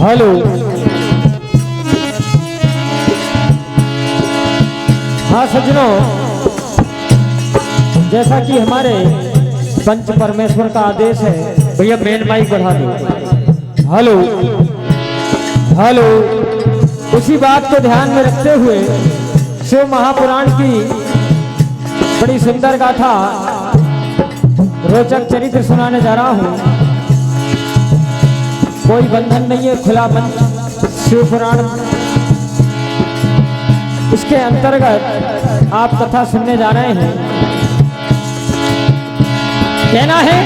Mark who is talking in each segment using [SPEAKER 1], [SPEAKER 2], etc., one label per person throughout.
[SPEAKER 1] Hello. हाँ सज्जनों, जैसा कि हमारे पंच परमेश्वर का आदेश है, भैया मेन माइक बढ़ा दो। Hello hello. उसी बात को ध्यान में रखते हुए शिव महापुराण की बड़ी सुंदर गाथा, रोचक चरित्र सुनाने जा रहा हूँ। कोई बंधन नहीं है, खुला मंच शिव पुराण। इसके अंतर्गत आप कथा सुनने जा रहे हैं। कहना है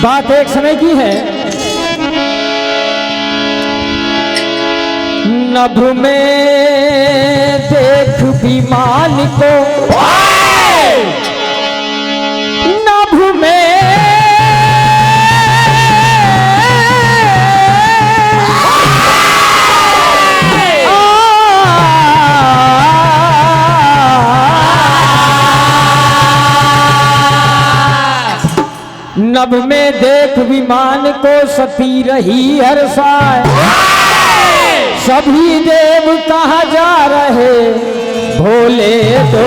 [SPEAKER 1] बात एक समय की है। नभ में देख विमान को, नभ में नभ में देख विमान को सती रही हर्षाए। सभी देव कहाँ जा रहे भोले दो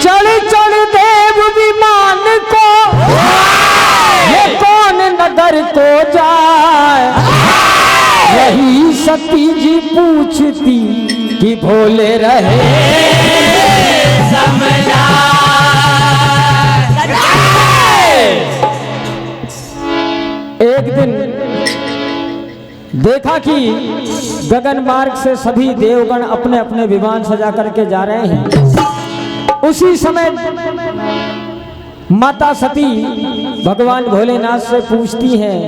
[SPEAKER 1] चढ़ चढ़ देव विमान को, ये कौन नगर को जाए। यही सती जी पूछती कि भोले रहे एक दिन देखा कि गगन मार्ग से सभी देवगण अपने अपने विमान सजा करके जा रहे हैं। उसी समय माता सती भगवान भोलेनाथ से पूछती हैं,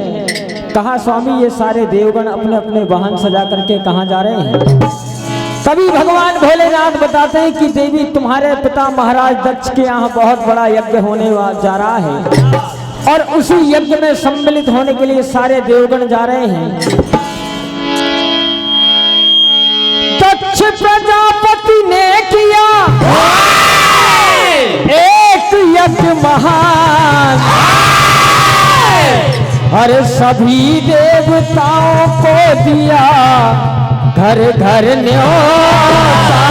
[SPEAKER 1] कहा स्वामी ये सारे देवगण अपने अपने वाहन सजा करके कहाँ जा रहे हैं। तभी भगवान भोलेनाथ बताते हैं कि देवी तुम्हारे पिता महाराज दक्ष के यहाँ बहुत बड़ा यज्ञ होने जा रहा है और उसी यज्ञ में सम्मिलित होने के लिए सारे देवगण जा रहे हैं। दक्ष प्रजापति ने किया एक यज्ञ महान, और सभी देवताओं को दिया घर घर न्योता।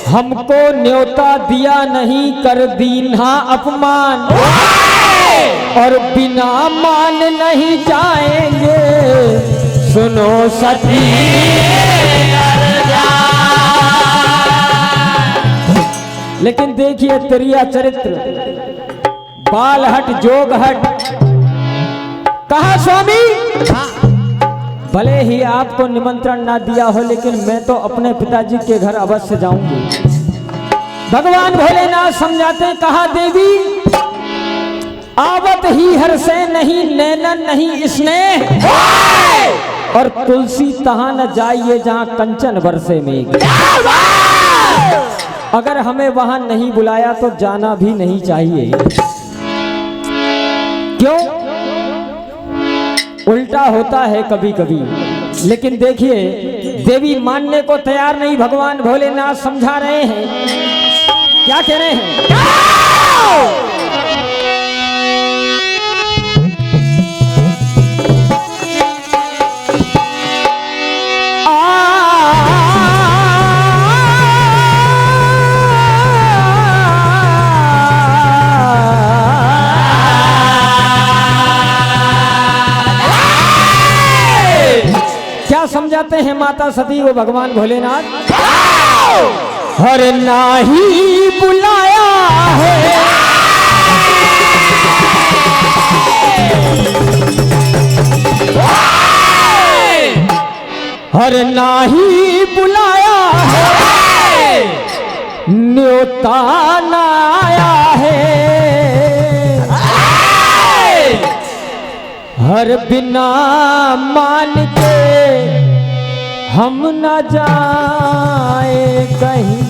[SPEAKER 1] हमको न्योता दिया नहीं, कर दीन्हा अपमान, और बिना मान नहीं जाएंगे सुनो सती। लेकिन देखिए त्रिया चरित्र, बाल हट जोग हट। कहा स्वामी भले ही आपको निमंत्रण ना दिया हो, लेकिन मैं तो अपने पिताजी के घर अवश्य जाऊंगी। भगवान भोलेनाथ समझाते, कहा देवी आवत ही हर से नहीं नैनन नहीं स्नेह, और तुलसी तहां न जाइए जहां कंचन बरसे मेघ। अगर हमें वहां नहीं बुलाया तो जाना भी नहीं चाहिए। क्यों? उल्टा होता है कभी कभी। लेकिन देखिए देवी मानने को तैयार नहीं। भगवान भोलेनाथ समझा रहे हैं, क्या कह रहे हैं? क्या समझाते हैं माता सती को भगवान भोलेनाथ? हर नाही बुलाया है, हर नाही बुलाया है, न्योता न आया है, हर बिना मान के हम न जाए कहीं।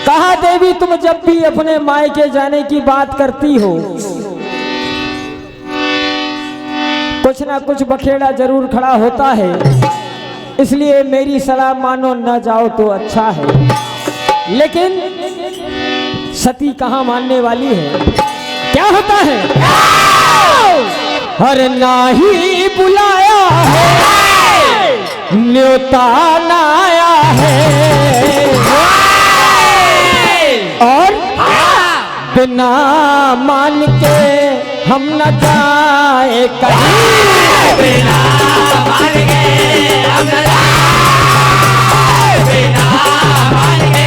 [SPEAKER 1] कहा देवी तुम जब भी अपने मायके जाने की बात करती हो कुछ ना कुछ बखेड़ा जरूर खड़ा होता है, इसलिए मेरी सलाह मानो न जाओ तो अच्छा है। लेकिन सती कहाँ मानने वाली है? क्या होता है? हर नाही बुलाया है, न्योता न आया है, और बिना मान के हम न जाए कहीं, बिना मान के हम न जाए, बिना मान के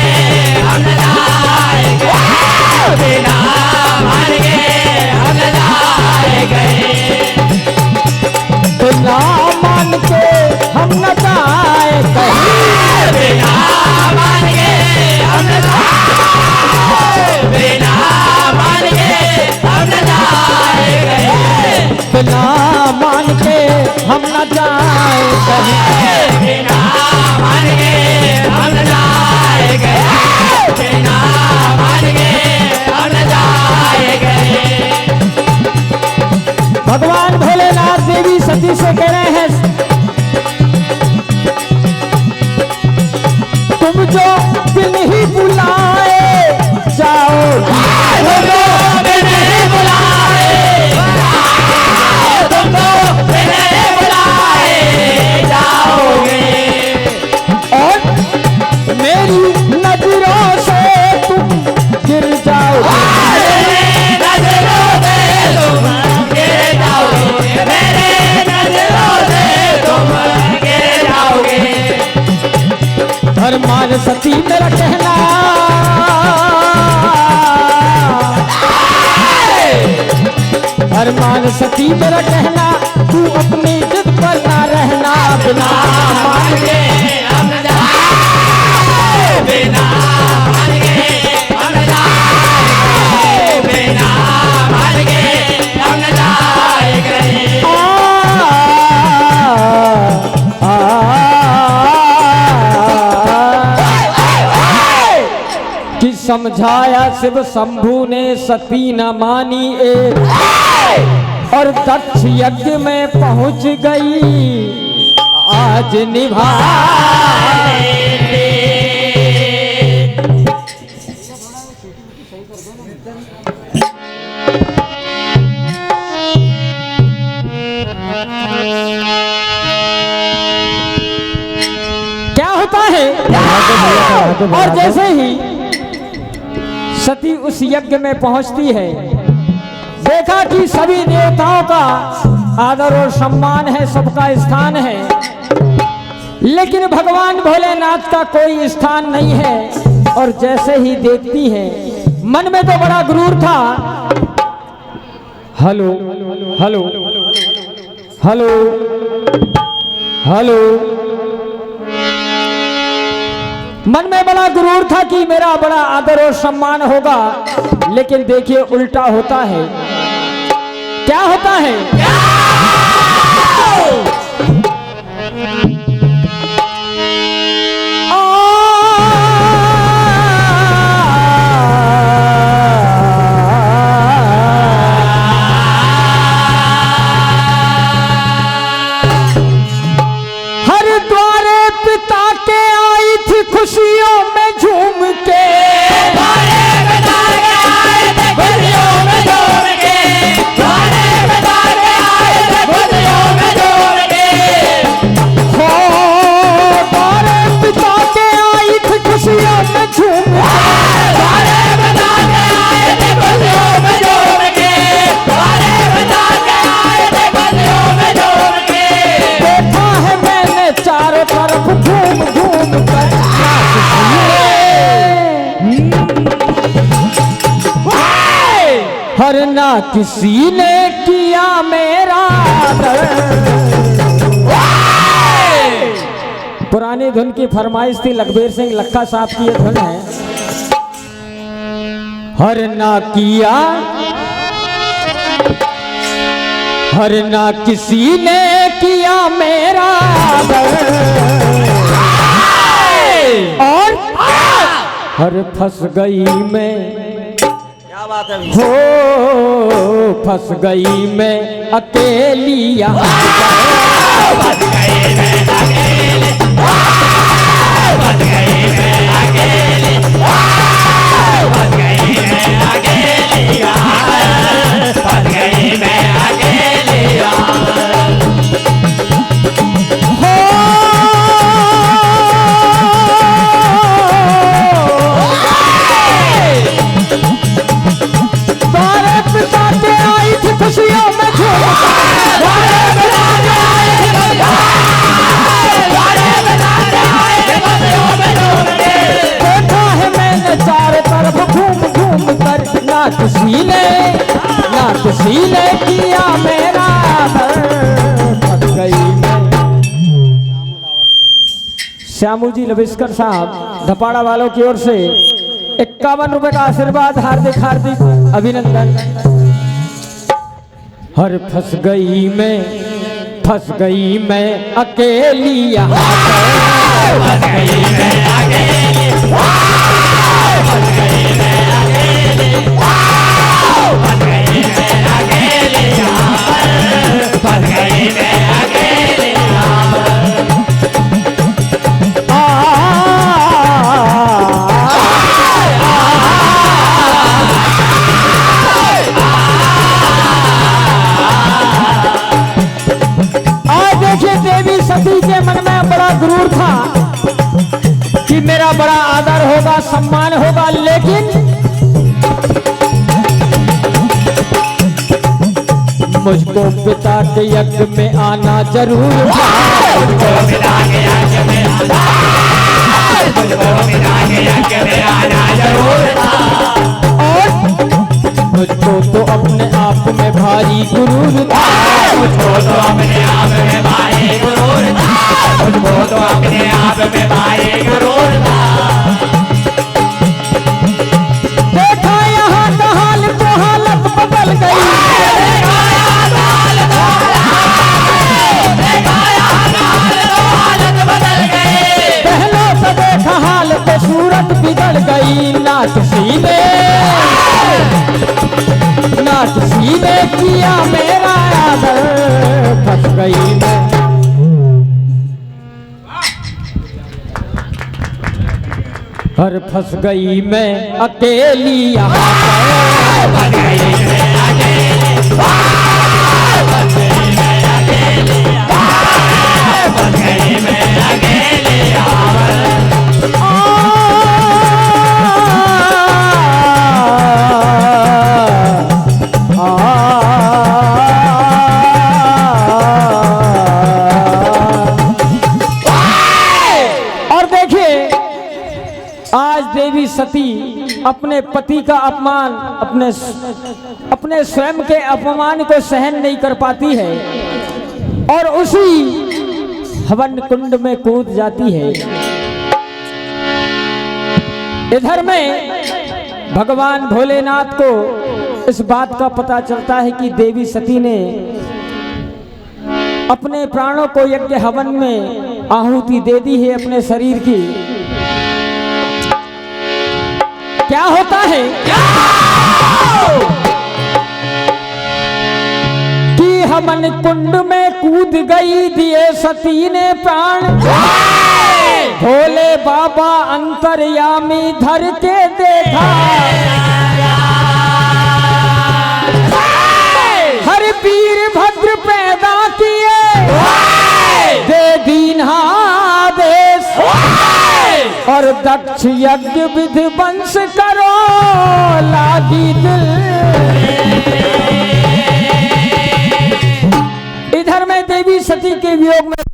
[SPEAKER 1] हम न जाए, बिना मान के हम न जाए कहीं, बिना मान के हम न जाए कहीं, बिना मान के हम न जाए, बिना मान के हम न जाए कहीं, बिना मान के हम न जाए कहीं, बिना मान के हम न जाए कहीं, बिना मान के हम न जाए कहीं। भगवान भोलेनाथ देवी सती से कह रहे हैं तुम जो बिन ही बुलाए जाओ, तुम जो बिन ही बुलाए जाओ, तुम जो बिन ही बुलाए जाओगे, और मेरी नजरों से तुम गिर जाओगे, नजरों से तुम गिर जाओगे, मेरे नजरों से तुम गिर जाओगे। मान सती मेरा कहना, मान सती मेरा कहना, तू अपनी जिद पर ना रहना, बिना मान के हम न जाए, बिना मान के हम न जाए, बिना मान के हम न जाए कहीं। कि समझाया शिव शंभु ने सती न मानी एक, और दक्ष यज्ञ में पहुंच गई आज निभाए। क्या होता है? और जैसे ही सती उस यज्ञ में पहुंचती है, देखा कि सभी देवताओं का आदर और सम्मान है, सबका स्थान है, लेकिन भगवान भोलेनाथ का कोई स्थान नहीं है। और जैसे ही देखती है, मन में तो बड़ा गुरूर था, हेलो हेलो हेलो हेलो, मन में बड़ा गुरूर था कि मेरा बड़ा आदर और सम्मान होगा, लेकिन देखिए उल्टा होता है। क्या होता है? में झूम के
[SPEAKER 2] द्वारे बता के आए थे खुशियों में झूम के द्वारे बता के आए थे खुशियों में झूम के
[SPEAKER 1] हो द्वारे पिता के आई थी खुशियों में झूम
[SPEAKER 2] द्वारे बता के आए थे खुशियों में झूम के द्वारे बता के आए थे खुशियों में झूम के
[SPEAKER 1] देखा है मैंने चारों तरफ घूम घूम कर हर ना किसी ने किया मेरा आदर। पुरानी धुन की फरमाइश थी, लखबीर सिंह लक्का साहब की ये धुन है। हर ना किया, हर ना किसी ने किया मेरा आदर और हर फंस गई मैं,
[SPEAKER 2] क्या बात है
[SPEAKER 1] हो फंस गई मैं अकेली यहाँ
[SPEAKER 2] बच गई मैं अकेले बच गई मैं अकेले बच गई मैं अकेले बच गई मैं अकेले
[SPEAKER 1] हो द्वारे पिता के आई थी खुशियों में झूम
[SPEAKER 2] द्वारे बता के आए थे द्वारे बता के आए थे खुशियों में झूम के
[SPEAKER 1] देखा है मैंने चारों तरफ घूम घूम कर ना किसी ने किया मेरा आदर। फंस गई मैं। श्यामू जी लविस्कर साहब धपाड़ा वालों की ओर से 51 रुपए का आशीर्वाद, हार्दिक हार्दिक अभिनंदन। हर फंस गई मैं अकेली यहाँ
[SPEAKER 2] बच गई मैं अकेले बच गई मैं अकेले बच गई मैं अकेले बच गई मैं अकेले
[SPEAKER 1] आज देखिए देवी सती के मन में बड़ा गुरूर था कि मेरा बड़ा आदर होगा, सम्मान होगा, लेकिन मुझको पिता के यज्ञ में आना जरूर था।
[SPEAKER 2] मुझको पिता के यज्ञ में आना मुझको पिता के यज्ञ में आना जरूर था
[SPEAKER 1] और मुझको तो अपने आप में भारी गुरूर था।
[SPEAKER 2] मुझको तो अपने आप में भारी गुरूर था मुझको तो अपने आप में भारी गुरूर था
[SPEAKER 1] देखा यहाँ का हाल तो हालत बदल गई, पहलों से देखा हाल तो सूरत बिगड़ गई। ना किसी ने किया मेरा आदर। फंस गई मैं। हर फंस गई मैं अकेली यहाँ
[SPEAKER 2] बच गई मैं अकेले बच गई मैं अकेले बच गई मैं अकेले
[SPEAKER 1] और देखिए आज देवी सती अपने पति का अपमान, अपने स्वयं के अपमान को सहन नहीं कर पाती है और उसी हवन कुंड में कूद जाती है। इधर में भगवान भोलेनाथ को इस बात का पता चलता है कि देवी सती ने अपने प्राणों को यज्ञ हवन में आहुति दे दी है अपने शरीर की। क्या होता है कि हवन कुंड में कूद गई दिए सती ने प्राण। भोले बाबा अंतर्यामी धर के देखा, हर वीर भद्र पैदा किए, दे दीनादेश, और दक्ष यज्ञ विधि वंश करो लागी दिल। इधर में देवी सती के वियोग में